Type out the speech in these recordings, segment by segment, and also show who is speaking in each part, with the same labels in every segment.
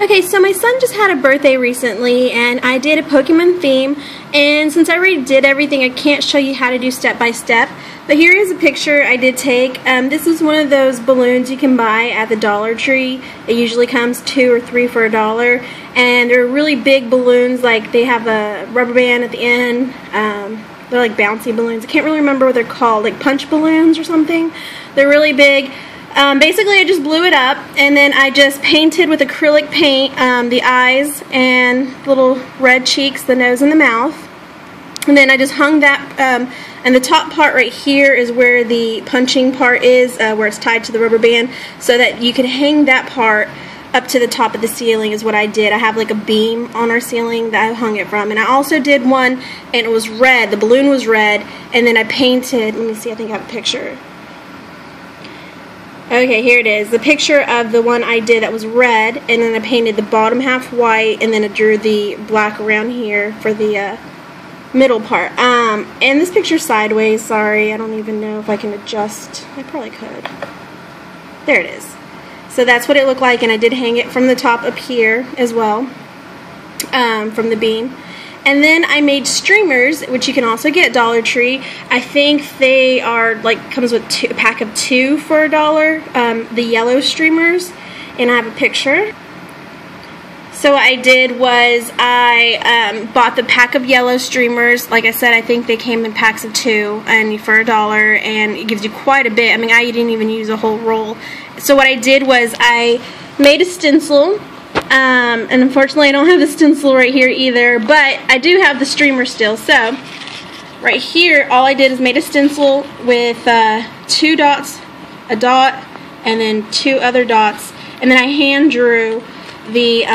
Speaker 1: Okay, so my son just had a birthday recently, and I did a Pokemon theme, and since I already did everything, I can't show you how to do step by step, but here is a picture I did take. This is one of those balloons you can buy at the Dollar Tree. It usually comes 2 or 3 for $1, and they're really big balloons, like they have a rubber band at the end. They're like bouncy balloons. I can't really remember what they're called, like punch balloons or something. They're really big. Basically, I just blew it up, and then I just painted with acrylic paint the eyes and little red cheeks, the nose, and the mouth. And then I just hung that, and the top part right here is where the punching part is, where it's tied to the rubber band, so that you can hang that part up to the top of the ceiling is what I did. I have like a beam on our ceiling that I hung it from. And I also did one, and it was red. The balloon was red, and then I painted, let me see, I think I have a picture. Okay, here it is. The picture of the one I did that was red, and then I painted the bottom half white, and then I drew the black around here for the middle part. And this picture's sideways, sorry. I don't even know if I can adjust. I probably could. There it is. So that's what it looked like, and I did hang it from the top up here as well, from the beam. And then I made streamers, which you can also get at Dollar Tree. I think they are, like, comes with a pack of 2 for $1, the yellow streamers, and I have a picture. So what I did was I bought the pack of yellow streamers. Like I said, I think they came in packs of 2 and for $1, and it gives you quite a bit. I mean, I didn't even use a whole roll. So what I did was I made a stencil. And unfortunately I don't have the stencil right here either, but I do have the streamer still. So right here, all I did is made a stencil with 2 dots, a dot, and then 2 other dots, and then I hand drew the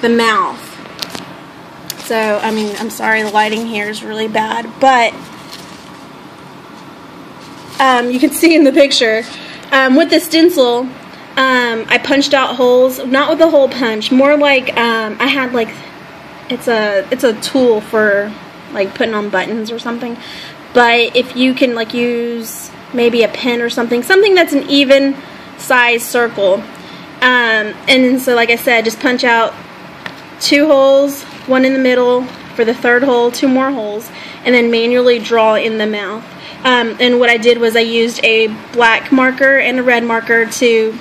Speaker 1: mouth. So I mean, I'm sorry, the lighting here is really bad, but you can see in the picture with the stencil. I punched out holes, not with a hole punch, more like I had like it's a tool for like putting on buttons or something. But if you can like use maybe a pen or something that's an even size circle, and so like I said, just punch out 2 holes, 1 in the middle for the 3rd hole, 2 more holes, and then manually draw in the mouth. And what I did was I used a black marker and a red marker to,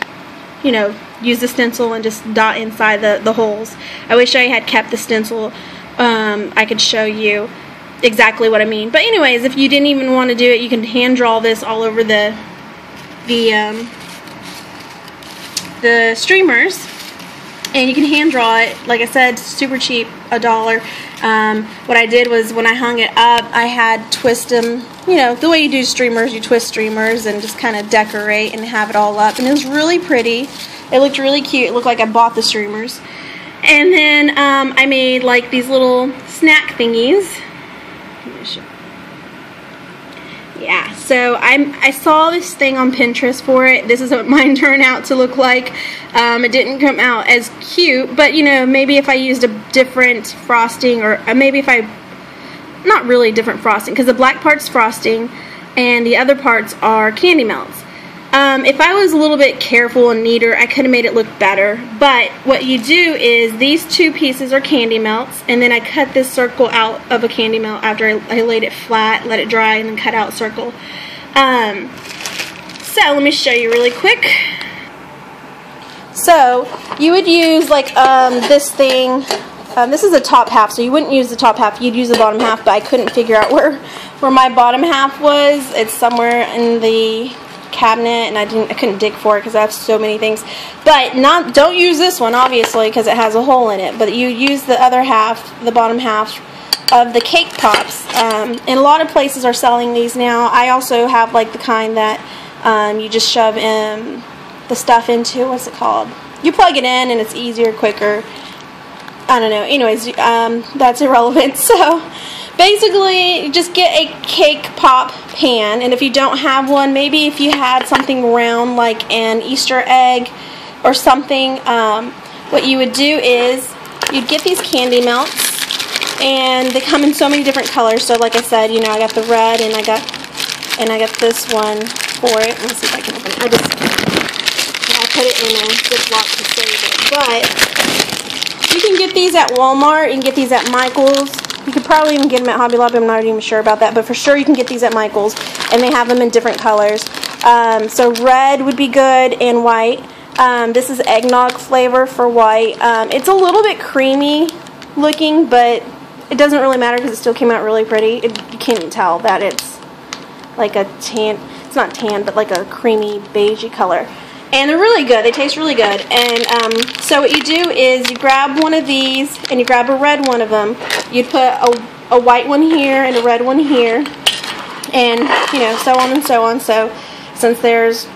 Speaker 1: you know, use the stencil and just dot inside the holes. I wish I had kept the stencil. I could show you exactly what I mean. But anyways, if you didn't even want to do it, you can hand draw this all over the streamers, and you can hand draw it. Like I said, super cheap, $1. What I did was when I hung it up, I had twist them, you know, the way you do streamers, you twist streamers and just kind of decorate and have it all up, and it was really pretty. It looked really cute. It looked like I bought the streamers. And then I made like these little snack thingies. Yeah, so I saw this thing on Pinterest for it. This is what mine turned out to look like. It didn't come out as cute, but you know, maybe if I used a different frosting, or maybe if I, not really different frosting, because the black part's frosting and the other parts are candy melts. If I was a little bit careful and neater, I could have made it look better. But what you do is these 2 pieces are candy melts, and then I cut this circle out of a candy melt after I laid it flat, let it dry, and then cut out circle. So let me show you really quick. So you would use like this thing. This is the top half, so you wouldn't use the top half, you'd use the bottom half, but I couldn't figure out where my bottom half was. It's somewhere in the cabinet, and I couldn't dig for it because I have so many things. But don't use this one, obviously, because it has a hole in it, but you use the other half, the bottom half of the cake pops. And a lot of places are selling these now. I also have like the kind that you just shove in the stuff into, what's it called? You plug it in and it's easier, quicker. I don't know. Anyways, that's irrelevant. So basically, just get a cake pop pan, and if you don't have one, maybe if you had something round like an Easter egg or something, what you would do is you'd get these candy melts, and they come in so many different colors. So like I said, you know, I got the red, and I got this one for it. Let me see if I can open it. I put it in a Ziploc to save it. But you can get these at Walmart. You can get these at Michael's. You could probably even get them at Hobby Lobby. I'm not even sure about that, but for sure you can get these at Michael's, and they have them in different colors. So red would be good, and white. This is eggnog flavor for white. It's a little bit creamy looking, but it doesn't really matter because it still came out really pretty. You can't tell that it's like a tan. It's not tan, but like a creamy beigey color. And they're really good. They taste really good. And so what you do is you grab one of these and you grab a red one of them. You'd put a white one here and a red one here. And, you know, so on and so on. So since there's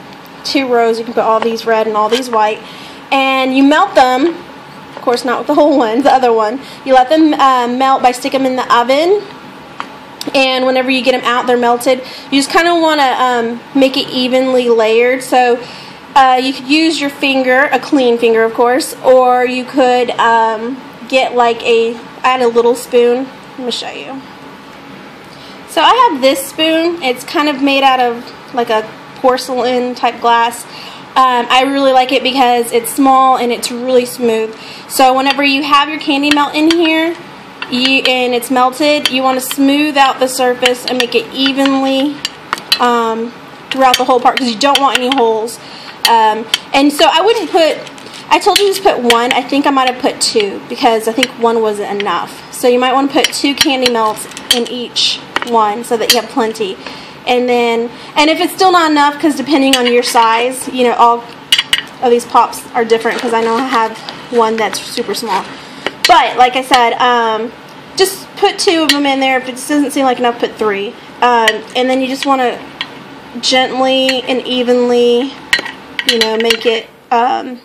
Speaker 1: 2 rows, you can put all these red and all these white. And you melt them. Of course, not with the whole one, the other one. You let them melt by sticking them in the oven. And whenever you get them out, they're melted. You just kind of want to make it evenly layered. So you could use your finger, a clean finger of course, or you could get like add a little spoon. Let me show you. So I have this spoon. It's kind of made out of like a porcelain type glass. I really like it because it's small and it's really smooth. So whenever you have your candy melt in here and it's melted, you want to smooth out the surface and make it evenly throughout the whole part because you don't want any holes. And so I wouldn't put, I told you to put 1. I think I might have put 2 because I think 1 wasn't enough. So you might want to put 2 candy melts in each one so that you have plenty. And if it's still not enough, because depending on your size, you know, all of these pops are different because I know I have one that's super small. But like I said, just put 2 of them in there. If it doesn't seem like enough, put 3. And then you just want to gently and evenly, you know, make it the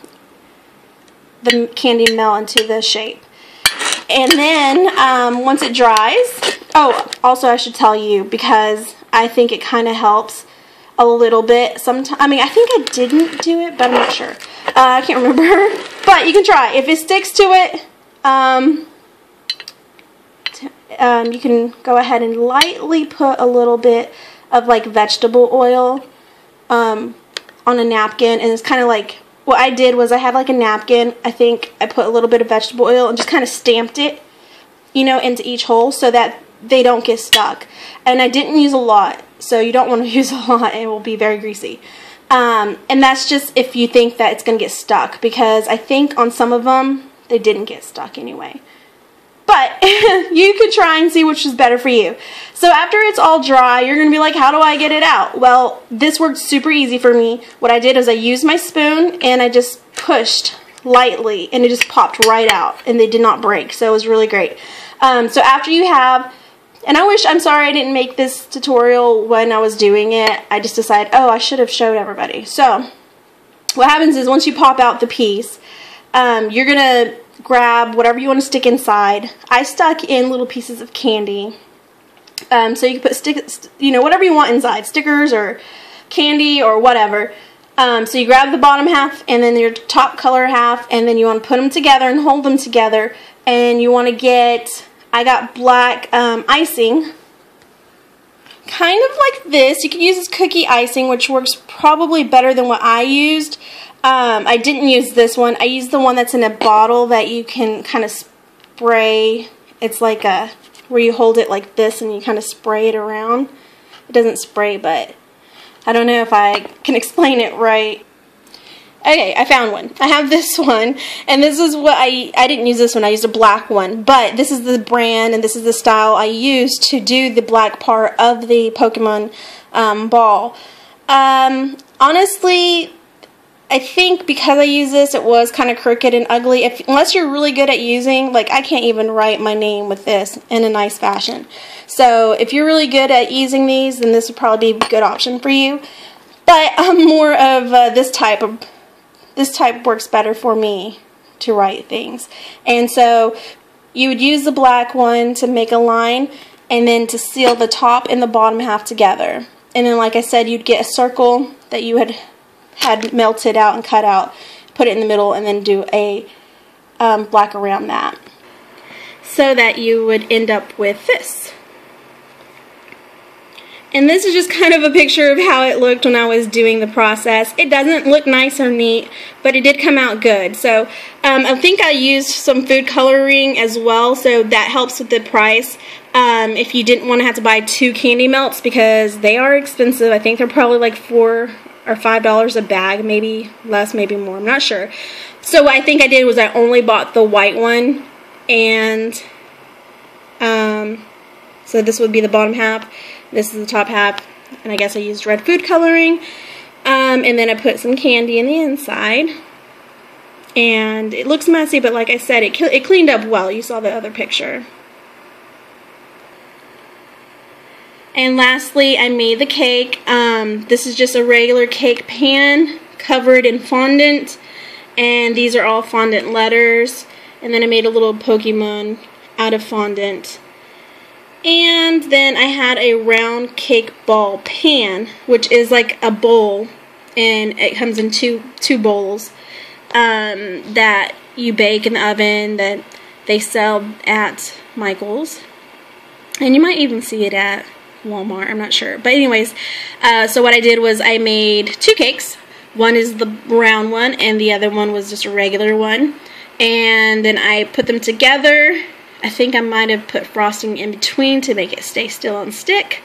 Speaker 1: candy melt into the shape. And then once it dries, oh, also I should tell you, because I think it kind of helps a little bit. Sometimes, I mean, I think I didn't do it, but I'm not sure. I can't remember. But you can try. If it sticks to it, you can go ahead and lightly put a little bit of like vegetable oil on a napkin, and it's kind of like, what I did was I had like a napkin. I think I put a little bit of vegetable oil and just kind of stamped it, you know, into each hole so that they don't get stuck. And I didn't use a lot, so you don't want to use a lot. It will be very greasy. And that's just if you think that it's going to get stuck, because I think on some of them they didn't get stuck anyway. But you could try and see which is better for you. So after it's all dry, you're going to be like, how do I get it out? Well, this worked super easy for me. What I did is I used my spoon and I just pushed lightly and it just popped right out and they did not break. So it was really great. So after you have, and I'm sorry I didn't make this tutorial when I was doing it. I just decided, oh, I should have showed everybody. So what happens is once you pop out the piece, you're going to grab whatever you want to stick inside. I stuck in little pieces of candy. So you can put you know, whatever you want inside, stickers or candy or whatever. So you grab the bottom half and then your top color half, and then you want to put them together and hold them together. And you want to get, I got black icing, kind of like this. You can use this cookie icing, which works probably better than what I used. I didn't use this one. I used the one that's in a bottle that you can kind of spray. It's like a, where you hold it like this and you kind of spray it around. It doesn't spray, but I don't know if I can explain it right. Okay, I found one. I have this one, and this is what I didn't use this one. I used a black one, but this is the brand and this is the style I used to do the black part of the Pokemon ball. Honestly, I think because I use this, it was kind of crooked and ugly. Unless you're really good at using, like I can't even write my name with this in a nice fashion. So if you're really good at using these, then this would probably be a good option for you. But I'm more of this type works better for me to write things. And so you would use the black one to make a line and then to seal the top and the bottom half together. And then like I said, you'd get a circle that you had melted out and cut out, put it in the middle, and then do a black around that, so that you would end up with this. And this is just kind of a picture of how it looked when I was doing the process. It doesn't look nice or neat, but it did come out good. So I think I used some food coloring as well, so that helps with the price. If you didn't want to have to buy 2 candy melts, because they are expensive. I think they're probably like $4 or $5 a bag, maybe less, maybe more. I'm not sure. So what I think I did was I only bought the white one, and so this would be the bottom half. This is the top half, and I guess I used red food coloring, and then I put some candy in the inside, and it looks messy, but like I said, it cleaned up well. You saw the other picture. And lastly, I made the cake. This is just a regular cake pan covered in fondant, and these are all fondant letters, and then I made a little Pokemon out of fondant. And then I had a round cake ball pan, which is like a bowl, and it comes in two bowls that you bake in the oven, that they sell at Michael's, and you might even see it at Walmart, I'm not sure. But anyways, so what I did was I made 2 cakes. One is the round one, and the other one was just a regular one. And then I put them together. I think I might have put frosting in between to make it stay still on stick.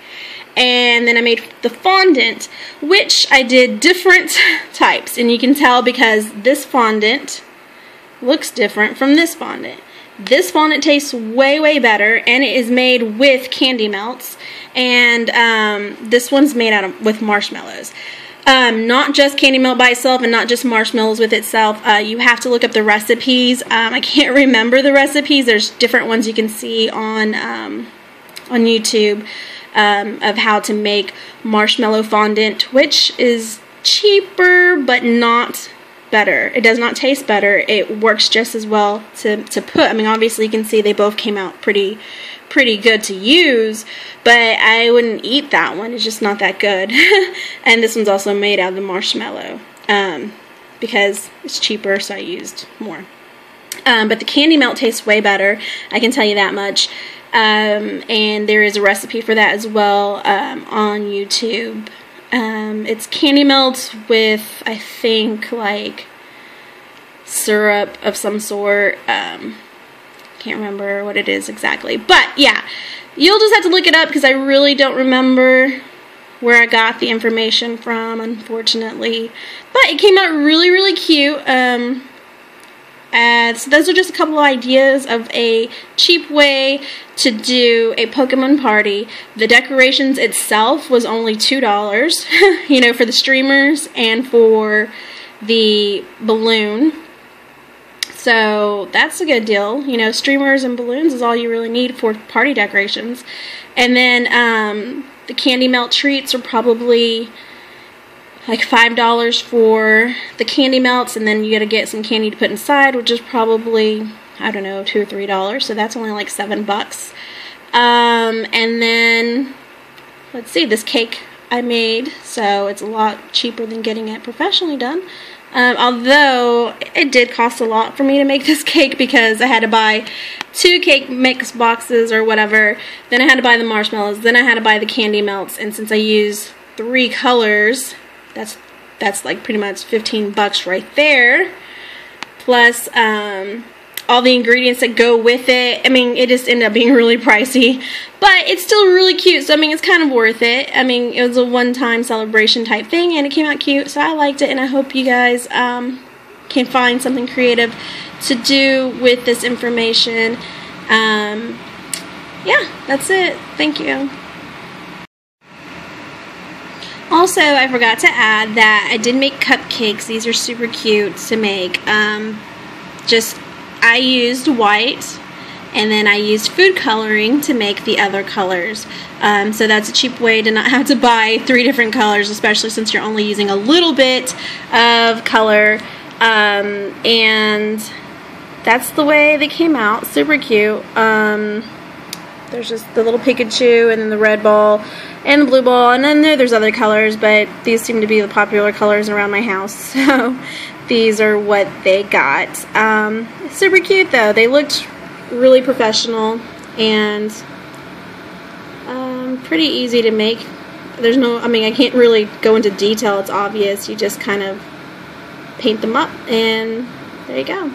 Speaker 1: And then I made the fondant, which I did different types. And you can tell because this fondant looks different from this fondant. This fondant tastes way, way better, and it is made with candy melts. And this one's made with marshmallows. Not just candy melt by itself and not just marshmallows with itself. You have to look up the recipes. I can't remember the recipes. There's different ones you can see on YouTube of how to make marshmallow fondant, which is cheaper but not better. It does not taste better. It works just as well to put. I mean, obviously you can see they both came out pretty good to use, but I wouldn't eat that one. It's just not that good. And this one's also made out of the marshmallow because it's cheaper, so I used more. But the candy melt tastes way better, I can tell you that much. And there is a recipe for that as well on YouTube. It's candy melt with, I think, like syrup of some sort. Can't remember what it is exactly, but yeah, you'll just have to look it up because I really don't remember where I got the information from, unfortunately. But it came out really, really cute. And so those are just a couple of ideas of a cheap way to do a Pokemon party. The decorations itself was only $2, you know, for the streamers and for the balloon. So that's a good deal. You know, streamers and balloons is all you really need for party decorations. And then the candy melt treats are probably like $5 for the candy melts, and then you gotta get some candy to put inside, which is probably, I don't know, $2 or $3. So that's only like $7. And then let's see, this cake I made, so it's a lot cheaper than getting it professionally done. Although it did cost a lot for me to make this cake because I had to buy 2 cake mix boxes or whatever, then I had to buy the marshmallows, then I had to buy the candy melts, and since I used 3 colors, that's like pretty much $15 right there, plus all the ingredients that go with it. I mean, it just ended up being really pricey, but it's still really cute, so I mean, it's kind of worth it. I mean, it was a one-time celebration type thing, and it came out cute, so I liked it, and I hope you guys can find something creative to do with this information. Yeah, that's it. Thank you. Also, I forgot to add that I did make cupcakes. These are super cute to make. I used white, and then I used food coloring to make the other colors. So that's a cheap way to not have to buy 3 different colors, especially since you're only using a little bit of color. And that's the way they came out. Super cute. There's just the little Pikachu, and then the red ball, and the blue ball, and then there's other colors, but these seem to be the popular colors around my house, so these are what they got. Super cute though. They looked really professional and pretty easy to make. there's no, I mean, I can't really go into detail. It's obvious. You just kind of paint them up, and there you go.